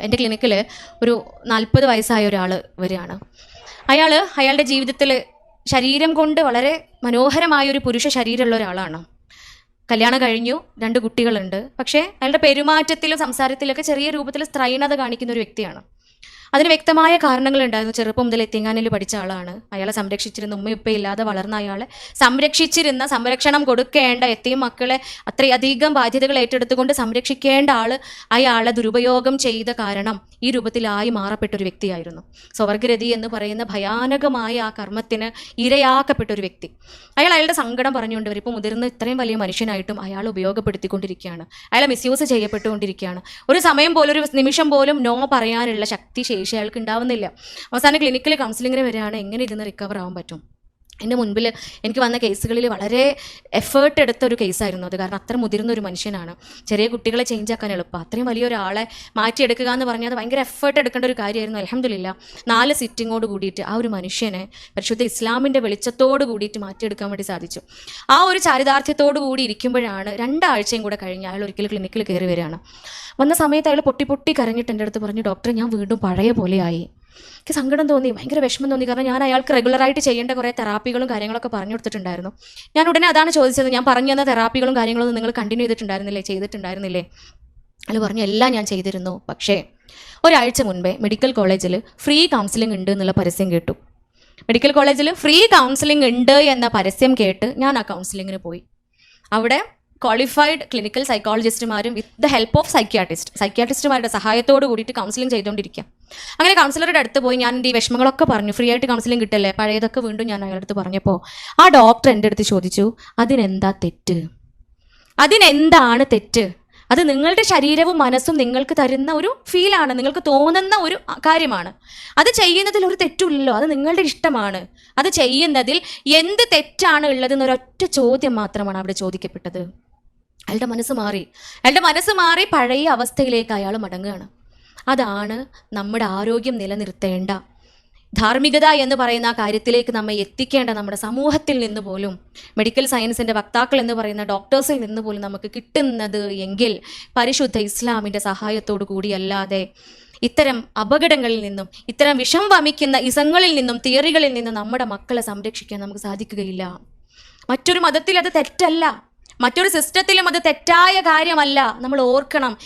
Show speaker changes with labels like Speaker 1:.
Speaker 1: എൻ്റെ ക്ലിനിക്കിൽ ഒരു 40 വയസ്സായ ഒരാൾ വരികയാണ്. അയാളുടെ ജീവിതത്തിൽ ശരീരം കൊണ്ട് വളരെ മനോഹരമായൊരു പുരുഷ ശരീരമുള്ള ഒരാളാണ്. കല്യാണം കഴിഞ്ഞു, 2 കുട്ടികളുണ്ട്. പക്ഷേ അയാളുടെ പെരുമാറ്റത്തിലും സംസാരത്തിലൊക്കെ ചെറിയ രൂപത്തിൽ സ്ത്രൈണത കാണിക്കുന്ന ഒരു വ്യക്തിയാണ്. അതിന് വ്യക്തമായ കാരണങ്ങളുണ്ടായിരുന്നു. ചെറുപ്പം മുതൽ എത്തിങ്ങാനിൽ പഠിച്ച ആളാണ്. അയാളെ സംരക്ഷിച്ചിരുന്ന ഉമ്മയുപ്പയില്ലാതെ വളർന്ന അയാളെ സംരക്ഷണം കൊടുക്കേണ്ട എത്തിയും മക്കളെ അത്രയധികം ബാധ്യതകൾ ഏറ്റെടുത്തുകൊണ്ട് സംരക്ഷിക്കേണ്ട അയാളെ ദുരുപയോഗം ചെയ്ത കാരണം ഈ രൂപത്തിലായി മാറപ്പെട്ട ഒരു വ്യക്തിയായിരുന്നു. സ്വർഗരതി എന്ന് പറയുന്ന ഭയാനകമായ ആ കർമ്മത്തിന് ഇരയാക്കപ്പെട്ട ഒരു വ്യക്തി. അയാളുടെ സങ്കടം പറഞ്ഞുകൊണ്ട് വരും. ഇപ്പോൾ മുതിർന്ന ഇത്രയും വലിയ മനുഷ്യനായിട്ടും അയാൾ ഉപയോഗപ്പെടുത്തിക്കൊണ്ടിരിക്കുകയാണ്. അയാളെ മിസ്യൂസ് ചെയ്യപ്പെട്ടുകൊണ്ടിരിക്കുകയാണ്. ഒരു സമയം പോലും, ഒരു നിമിഷം പോലും നോ പറയാനുള്ള ശക്തി ശേഷി അയാൾക്ക് ഉണ്ടാവുന്നില്ല. അവസാനം ക്ലിനിക്കിൽ കൗൺസിലിങ്ങിന് വരികയാണ്. എങ്ങനെ ഇതിന് റിക്കവർ ആവാൻ പറ്റും? എൻ്റെ മുൻപിൽ എനിക്ക് വന്ന കേസുകളിൽ വളരെ എഫേർട്ട് എടുത്ത ഒരു കേസായിരുന്നു അത്. കാരണം അത്ര മുതിർന്ന ഒരു മനുഷ്യനാണ്. ചെറിയ കുട്ടികളെ ചേഞ്ച് ആക്കാൻ എളുപ്പം. അത്രയും വലിയൊരാളെ മാറ്റിയെടുക്കുക എന്ന് പറഞ്ഞാൽ അത് ഭയങ്കര എഫേർട്ട് എടുക്കേണ്ട ഒരു കാര്യമായിരുന്നു. അൽഹംദുലില്ലാ 4 സിറ്റിങ്ങോട് കൂടിയിട്ട് ആ ഒരു മനുഷ്യനെ പരിശുദ്ധ ഇസ്ലാമിൻ്റെ വെളിച്ചത്തോട് കൂടിയിട്ട് മാറ്റിയെടുക്കാൻ വേണ്ടി സാധിച്ചു. ആ ഒരു ചാരിതാർത്ഥ്യത്തോടു കൂടി ഇരിക്കുമ്പോഴാണ് 2 ആഴ്ചയും കൂടെ കഴിഞ്ഞ് അയാൾ ഒരിക്കലും ക്ലിനിക്കിൽ കയറി വരികയാണ്. വന്ന സമയത്ത് അയാൾ പൊട്ടി കരഞ്ഞിട്ട് എൻ്റെ അടുത്ത് പറഞ്ഞു, ഡോക്ടറെ ഞാൻ വീണ്ടും പഴയ പോലെയായി. എനിക്ക് സങ്കടം തോന്നി, ഭയങ്കര വിഷമം തോന്നി. കാരണം ഞാൻ അയാൾക്ക് റെഗുലറായിട്ട് ചെയ്യേണ്ട കുറേ തെറാപ്പികളും കാര്യങ്ങളൊക്കെ പറഞ്ഞു കൊടുത്തിട്ടുണ്ടായിരുന്നു. ഞാൻ ഉടനെ അതാണ് ചോദിച്ചത്, ഞാൻ പറഞ്ഞു തന്ന തെറാപ്പികളും കാര്യങ്ങളൊന്നും നിങ്ങൾ കണ്ടിന്യൂ ചെയ്തിട്ടുണ്ടായിരുന്നില്ലേ? അയാൾ പറഞ്ഞു എല്ലാം ഞാൻ ചെയ്തിരുന്നു. പക്ഷേ ഒരാഴ്ച മുൻപേ മെഡിക്കൽ കോളേജിൽ ഫ്രീ കൗൺസിലിംഗ് ഉണ്ട് എന്നുള്ള പരസ്യം കേട്ടു. മെഡിക്കൽ കോളേജിൽ ഫ്രീ കൗൺസിലിംഗ് ഉണ്ട് എന്ന പരസ്യം കേട്ട് ഞാൻ ആ കൗൺസിലിങ്ങിന് പോയി. അവിടെ ക്വാളിഫൈഡ് ക്ലിനിക്കൽ സൈക്കോളജിസ്റ്റുമാരും വിത്ത് ദ ഹെൽപ്പ് ഓഫ് സൈക്യാട്രിസ്റ്റുമാരുടെ സഹായത്തോട് കൂടിയിട്ട് കൗൺസിലിംഗ് ചെയ്തുകൊണ്ടിരിക്കുക. അങ്ങനെ കൗൺസിലറുടെ അടുത്ത് പോയി ഞാൻ എൻ്റെ ഈ വിഷമങ്ങളൊക്കെ പറഞ്ഞു. ഫ്രീ ആയിട്ട് കൗൺസിലിംഗ് കിട്ടല്ലേ, പഴയതൊക്കെ വീണ്ടും ഞാൻ അയാളുടെ അടുത്ത് പറഞ്ഞപ്പോൾ ആ ഡോക്ടർ എൻ്റെ അടുത്ത് ചോദിച്ചു, അതിനെന്താണ് തെറ്റ്? അത് നിങ്ങളുടെ ശരീരവും മനസ്സും നിങ്ങൾക്ക് തരുന്ന ഒരു ഫീലാണ്, നിങ്ങൾക്ക് തോന്നുന്ന ഒരു കാര്യമാണ്. അത് ചെയ്യുന്നതിൽ ഒരു തെറ്റുമില്ലല്ലോ, അത് നിങ്ങളുടെ ഇഷ്ടമാണ്. അത് ചെയ്യുന്നതിൽ എന്ത് തെറ്റാണ് ഉള്ളതെന്നൊരൊറ്റ ചോദ്യം മാത്രമാണ് അവിടെ ചോദിക്കപ്പെട്ടത്. അയാളുടെ മനസ്സ് മാറി പഴയ അവസ്ഥയിലേക്ക് അയാൾ മടങ്ങുകയാണ്. അതാണ് നമ്മുടെ ആരോഗ്യം നിലനിർത്തേണ്ട ധാർമ്മികത എന്ന് പറയുന്ന ആ കാര്യത്തിലേക്ക് നമ്മെ എത്തിക്കേണ്ട നമ്മുടെ സമൂഹത്തിൽ നിന്ന് പോലും, മെഡിക്കൽ സയൻസിൻ്റെ വക്താക്കൾ എന്ന് പറയുന്ന ഡോക്ടേഴ്സിൽ നിന്ന് പോലും നമുക്ക് കിട്ടുന്നത് എങ്കിൽ പരിശുദ്ധ ഇസ്ലാമിൻ്റെ സഹായത്തോടു കൂടിയല്ലാതെ ഇത്തരം അപകടങ്ങളിൽ നിന്നും, ഇത്തരം വിഷം വമിക്കുന്ന ഇസങ്ങളിൽ നിന്നും, തിയറികളിൽ നിന്നും നമ്മുടെ മക്കളെ സംരക്ഷിക്കാൻ നമുക്ക് സാധിക്കുകയില്ല. മറ്റൊരു മതത്തിൽ അത് തെറ്റല്ല, മറ്റൊരു സിസ്റ്റത്തിലും അത് തെറ്റായ കാര്യമല്ല. നമ്മൾ ഓർക്കണം,